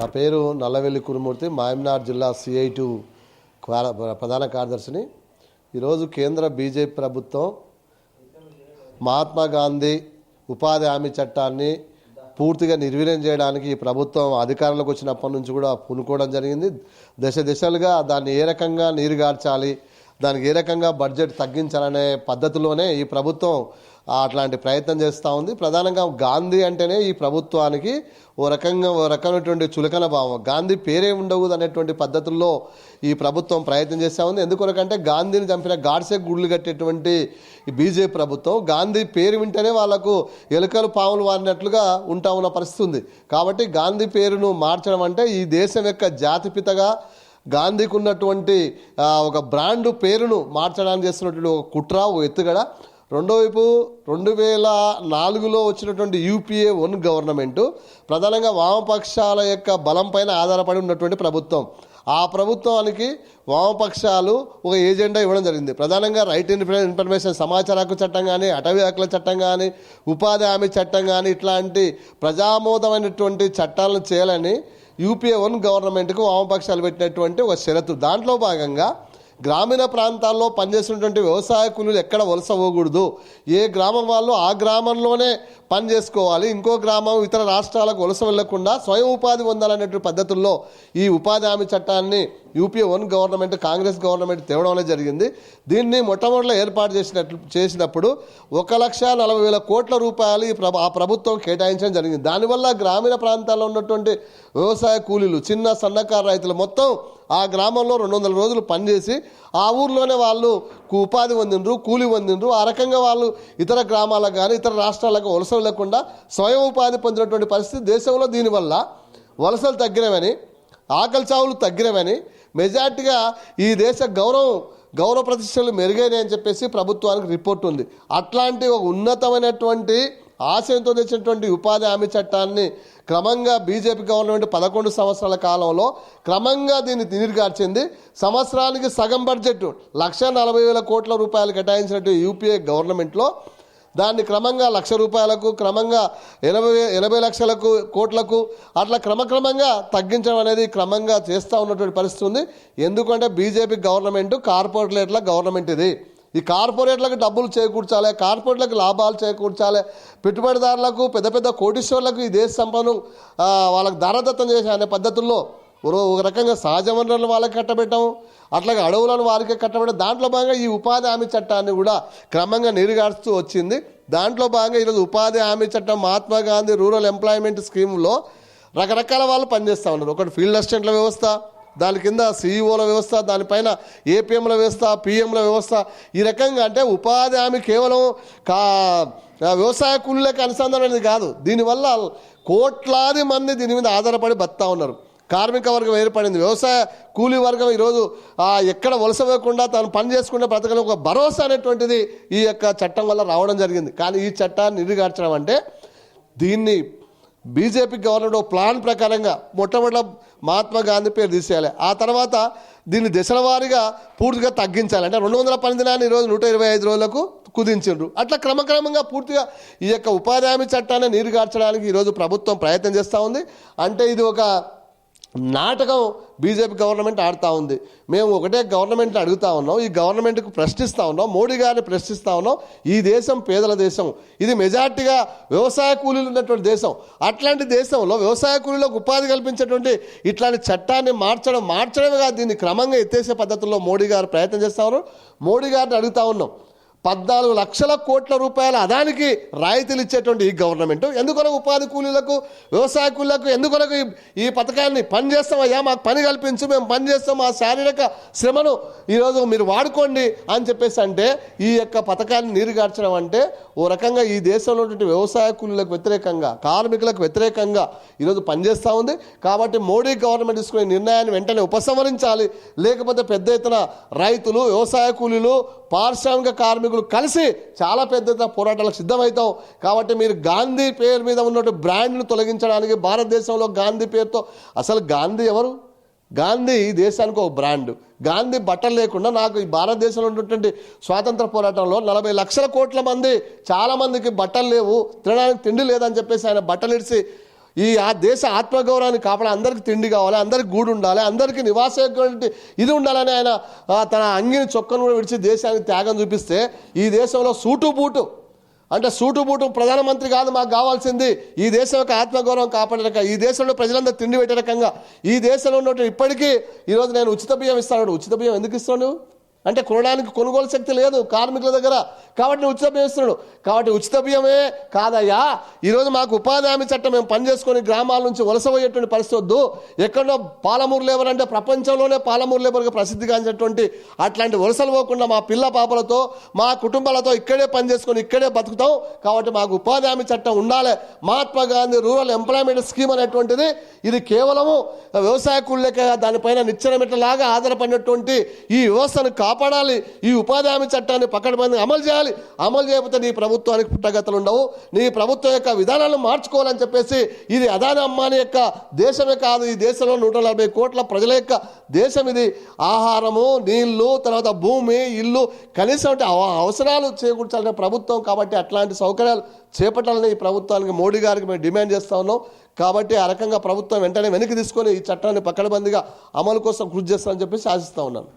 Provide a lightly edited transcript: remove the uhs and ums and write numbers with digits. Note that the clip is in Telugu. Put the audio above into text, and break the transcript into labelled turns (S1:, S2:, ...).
S1: నా పేరు నల్లవెల్లి కురుమూర్తి, మహబూబ్నగర్ జిల్లా CI2 ప్రధాన కార్యదర్శిని. ఈరోజు కేంద్ర బీజేపీ ప్రభుత్వం మహాత్మా గాంధీ ఉపాధి హామీ చట్టాన్ని పూర్తిగా నిర్వీర్యం చేయడానికి ఈ ప్రభుత్వం అధికారంలోకి వచ్చినప్పటి నుంచి కూడా పూనుకోవడం జరిగింది. దశలుగా దాన్ని ఏ రకంగా నీరుగార్చాలి, దానికి ఏ రకంగా బడ్జెట్ తగ్గించాలనే పద్ధతిలోనే ఈ ప్రభుత్వం అట్లాంటి ప్రయత్నం చేస్తూ ఉంది. ప్రధానంగా గాంధీ అంటేనే ఈ ప్రభుత్వానికి ఓ రకమైనటువంటి చులకన భావం. గాంధీ పేరే ఉండకూడదు అనేటువంటి పద్ధతుల్లో ఈ ప్రభుత్వం ప్రయత్నం చేస్తూ ఉంది. ఎందుకొరకంటే గాంధీని చంపిన గాడ్సే గుళ్ళు కట్టేటువంటి ఈ బీజేపీ ప్రభుత్వం గాంధీ పేరు వింటేనే వాళ్లకు ఎలుకలు పాములు వారినట్లుగా ఉంటా ఉన్న పరిస్థితి ఉంది. కాబట్టి గాంధీ పేరును మార్చడం అంటే ఈ దేశం యొక్క జాతిపితగా గాంధీకి ఉన్నటువంటి ఒక బ్రాండ్ పేరును మార్చడానికి చేస్తున్నటువంటి ఒక కుట్ర, ఓ ఎత్తుగడ. రెండో వైపు 2004లో వచ్చినటువంటి UPA 1 గవర్నమెంటు ప్రధానంగా వామపక్షాల యొక్క బలం పైన ఆధారపడి ఉన్నటువంటి ప్రభుత్వం. ఆ ప్రభుత్వానికి వామపక్షాలు ఒక ఏజెండా ఇవ్వడం జరిగింది. ప్రధానంగా రైట్ ఇన్ఫర్మేషన్ సమాచార హక్కు చట్టం కానీ, అటవీ హక్కుల చట్టం కానీ, ఉపాధి హామీ చట్టం కానీ ఇట్లాంటి ప్రజామోదమైనటువంటి చట్టాలను చేయాలని UPA 1 గవర్నమెంట్కు వామపక్షాలు పెట్టినటువంటి ఒక షరతు. దాంట్లో భాగంగా గ్రామీణ ప్రాంతాల్లో పనిచేస్తున్నటువంటి వ్యవసాయ కూలీలు ఎక్కడ వలస పోకూడదు, ఏ గ్రామం వాళ్ళు ఆ గ్రామంలోనే పని చేసుకోవాలి, ఇంకో గ్రామం ఇతర రాష్ట్రాలకు వలస వెళ్లకుండా స్వయం ఉపాధి పొందాలనేటువంటి పద్ధతుల్లో ఈ ఉపాధి హామీ చట్టాన్ని UPA 1 గవర్నమెంట్, కాంగ్రెస్ గవర్నమెంట్ తేవడం అనేది జరిగింది. దీన్ని మొట్టమొదటిలో ఏర్పాటు చేసినప్పుడు 1,40,000 కోట్ల రూపాయలు ఆ ప్రభుత్వం కేటాయించడం జరిగింది. దానివల్ల గ్రామీణ ప్రాంతాల్లో ఉన్నటువంటి వ్యవసాయ కూలీలు, చిన్న సన్నకారు రైతులు మొత్తం ఆ గ్రామంలో 200 రోజులు పనిచేసి ఆ ఊర్లోనే వాళ్ళు ఉపాధి పొందిండ్రు, కూలి పొందిండ్రు. ఆ రకంగా వాళ్ళు ఇతర గ్రామాలకు కానీ ఇతర రాష్ట్రాలకు వలస లేకుండా స్వయం ఉపాధి పొందినటువంటి పరిస్థితి దేశంలో. దీనివల్ల వలసలు తగ్గినవని, ఆకలి చావులు తగ్గినవని, మెజార్టీగా ఈ దేశ గౌరవ ప్రతిష్టలు మెరుగైనాయని చెప్పేసి ప్రభుత్వానికి రిపోర్ట్ ఉంది. అట్లాంటి ఒక ఉన్నతమైనటువంటి ఆశయంతో తెచ్చినటువంటి ఉపాధి హామీ చట్టాన్ని క్రమంగా బీజేపీ గవర్నమెంట్ 11 సంవత్సరాల కాలంలో క్రమంగా దీన్ని నీరుగార్చింది. సంవత్సరానికి సగం బడ్జెట్ 1,40,000 కోట్ల రూపాయలు కేటాయించినట్టు UPA గవర్నమెంట్లో దాన్ని క్రమంగా 1,00,000 రూపాయలకు, క్రమంగా 80 లక్షల కోట్లకు అట్లా క్రమంగా తగ్గించడం అనేది క్రమంగా చేస్తూ ఉన్నటువంటి పరిస్థితి ఉంది. ఎందుకంటే బీజేపీ గవర్నమెంట్ కార్పొరేట్ల గవర్నమెంట్ ఇది. ఈ కార్పొరేట్లకు డబ్బులు చేకూర్చాలి, కార్పొరేట్లకు లాభాలు చేకూర్చాలి, పెట్టుబడిదారులకు, పెద్ద కోటీశ్వర్లకు ఈ దేశ సంపదను వాళ్ళకు దారదత్తం చేసే అనే పద్ధతుల్లో ఒక రకంగా సహజ వనరులను వాళ్ళకి కట్టబెట్టడం, అట్లాగే అడవులను వారికి కట్టబెట్టడం. దాంట్లో భాగంగా ఈ ఉపాధి హామీ చట్టాన్ని కూడా క్రమంగా నీరుగాడుస్తూ వచ్చింది. దాంట్లో భాగంగా ఈరోజు ఉపాధి హామీ చట్టం మహాత్మా గాంధీ రూరల్ ఎంప్లాయ్మెంట్ స్కీమ్లో రకరకాల వాళ్ళు పనిచేస్తూ ఉన్నారు. ఒకటి ఫీల్డ్ అసిస్టెంట్ల వ్యవస్థ, దాని కింద CEOల వ్యవస్థ, దానిపైన APMల వ్యవస్థ, PMల వ్యవస్థ. ఈ రకంగా అంటే ఉపాధి హామీ కేవలం వ్యవసాయ కూలీలకు అనుసంధానం అనేది కాదు. దీనివల్ల కోట్లాది మంది దీని మీద ఆధారపడి బతుకుతా ఉన్నారు. కార్మిక వర్గం ఏర్పడింది. వ్యవసాయ కూలీ వర్గం ఈరోజు ఎక్కడ వలస వేయకుండా తాను పని చేసుకుంటే బ్రతకని ఒక భరోసా అనేటువంటిది ఈ యొక్క చట్టం వల్ల రావడం జరిగింది. కానీ ఈ చట్టాన్ని నీరుగార్చడం అంటే దీన్ని బీజేపీ గవర్నమెంట్ ప్లాన్ ప్రకారంగా మొట్టమొదటి మహాత్మా గాంధీ పేరు తీసేయాలి, ఆ తర్వాత దీన్ని దశల వారీగా పూర్తిగా తగ్గించాలి. అంటే 200 పని దినాన్ని ఈరోజు 125 రోజులకు కుదించిండ్రు. అట్లా క్రమంగా పూర్తిగా ఈ యొక్క ఉపాధి హామీ చట్టాన్ని నీరుగార్చడానికి ఈరోజు ప్రభుత్వం ప్రయత్నం చేస్తూ ఉంది. అంటే ఇది ఒక నాటకం బీజేపీ గవర్నమెంట్ ఆడుతూ ఉంది. మేము ఒకటే గవర్నమెంట్ని అడుగుతూ ఉన్నాం, ఈ గవర్నమెంట్కు ప్రశ్నిస్తూ ఉన్నాం, మోడీ గారిని ప్రశ్నిస్తూ ఉన్నాం. ఈ దేశం పేదల దేశం, ఇది మెజార్టీగా వ్యవసాయ కూలీలు ఉన్నటువంటి దేశం. అట్లాంటి దేశంలో వ్యవసాయ కూలీలకు ఉపాధి కల్పించేటువంటి ఇట్లాంటి చట్టాన్ని మార్చడమే కాదు, దీన్ని క్రమంగా ఎత్తేసే పద్ధతుల్లో మోడీ గారు ప్రయత్నం చేస్తూ ఉన్నారు. మోడీ గారిని అడుగుతూ ఉన్నాం, 14 లక్షల కోట్ల రూపాయల అదానికి రాయితీలు ఇచ్చేటువంటి ఈ గవర్నమెంట్ ఎందుకొరకు ఉపాధి కూలీలకు, వ్యవసాయ కూలీలకు ఎందుకొరకు ఈ పథకాన్ని పని చేస్తామయ్యా, మాకు పని కల్పించు, మేము పని చేస్తాం, మా శారీరక శ్రమను ఈరోజు మీరు వాడుకోండి అని చెప్పేసి అంటే ఈ యొక్క పథకాన్ని నీరుగార్చడం అంటే ఓ రకంగా ఈ దేశంలో ఉన్నటువంటి వ్యవసాయ కూలీలకు వ్యతిరేకంగా, కార్మికులకు వ్యతిరేకంగా ఈరోజు పనిచేస్తూ ఉంది. కాబట్టి మోడీ గవర్నమెంట్ తీసుకునే నిర్ణయాన్ని వెంటనే ఉపసంహరించాలి. లేకపోతే పెద్ద ఎత్తున రైతులు, వ్యవసాయ కూలీలు, పారిశ్రామిక కార్మికులు కలిసి చాలా పెద్ద పోరాటాలకు సిద్ధమవుతాం. కాబట్టి మీరు గాంధీ పేరు మీద ఉన్నటువంటి బ్రాండ్ను తొలగించడానికి భారతదేశంలో గాంధీ పేరుతో, అసలు గాంధీ ఎవరు? గాంధీ ఈ దేశానికి ఒక బ్రాండ్. గాంధీ బట్టలు లేకుండా నాకు ఈ భారతదేశంలో ఉన్నటువంటి స్వాతంత్ర పోరాటంలో 40 లక్షల కోట్ల మంది, చాలామందికి బట్టలు లేవు, తినడానికి తిండి లేదని చెప్పేసి ఆయన బట్టలు ఇడిచి ఆ దేశ ఆత్మగౌరవాన్ని కాపాడాలి, అందరికీ తిండి కావాలి, అందరికి గూడు ఉండాలి, అందరికీ నివాసయోగ్యమైన ఇది ఉండాలని ఆయన తన అంగిని చొక్కను కూడా విడిచి దేశానికి త్యాగం చూపిస్తే, ఈ దేశంలో సూటు బూటు ప్రధానమంత్రి కాదు మాకు కావాల్సింది, ఈ దేశం యొక్క ఆత్మగౌరవం కాపాడే రకంగా, ఈ దేశంలో ప్రజలందరూ తిండి పెట్టే రకంగా, ఈ దేశంలో ఉన్నట్టు ఇప్పటికీ ఈరోజు నేను ఉచిత బియ్యం ఇస్తాను. ఉచిత బియ్యం ఎందుకు ఇస్తాను? అంటే కొనడానికి కొనుగోలు శక్తి లేదు కార్మికుల దగ్గర, కాబట్టి ఉచిత బియ్యం ఇస్తున్నాడు. కాబట్టి ఉచిత బియ్యమే కాదయ్యా, ఈరోజు మాకు ఉపాధి హామీ చట్టం మేము పనిచేసుకొని గ్రామాల నుంచి వలసపోయేటువంటి పరిస్థితి వద్దు. ఎక్కడో పాలమూరు లేబర్ అంటే ప్రపంచంలోనే పాలమూరు లేబర్గా ప్రసిద్ధిగాంచినటువంటి అట్లాంటి వలసలు పోకుండా మా పిల్ల పాపలతో మా కుటుంబాలతో ఇక్కడే పనిచేసుకొని ఇక్కడే బతుకుతాం. కాబట్టి మాకు ఉపాధి హామీ చట్టం ఉండాలి. Mahatma Gandhi rural employment scheme అనేటువంటిది ఇది కేవలము వ్యవసాయ కూలీలక దానిపైన నిచ్చెనమెట్టలాగా ఆధారపడినటువంటి ఈ వ్యవస్థను కాపాడాలి. ఈ ఉపాధి హామీ చట్టాన్ని పకడ్బందీగా అమలు చేయాలి. అమలు చేయకపోతే నీ ప్రభుత్వానికి పుట్టగతులు ఉండవు, నీ ప్రభుత్వం యొక్క విధానాలను మార్చుకోవాలని చెప్పేసి, ఇది అదాని అంబానీ యొక్క దేశమే కాదు, ఈ దేశంలో 140 కోట్ల ప్రజల యొక్క దేశం ఇది. ఆహారము, నీళ్లు, తర్వాత భూమి, ఇల్లు, కనీసం అవసరాలు చేకూర్చాలనే ప్రభుత్వం. కాబట్టి అట్లాంటి సౌకర్యాలు చేపట్టాలని ఈ ప్రభుత్వానికి, మోడీ గారికి మేము డిమాండ్ చేస్తూ ఉన్నాం. కాబట్టి ఆ రకంగా ప్రభుత్వం వెంటనే వెనక్కి తీసుకొని ఈ చట్టాన్ని పకడ్బందీగా అమలు కోసం కృషి చేస్తామని చెప్పేసి ఆశిస్తూ ఉన్నాను.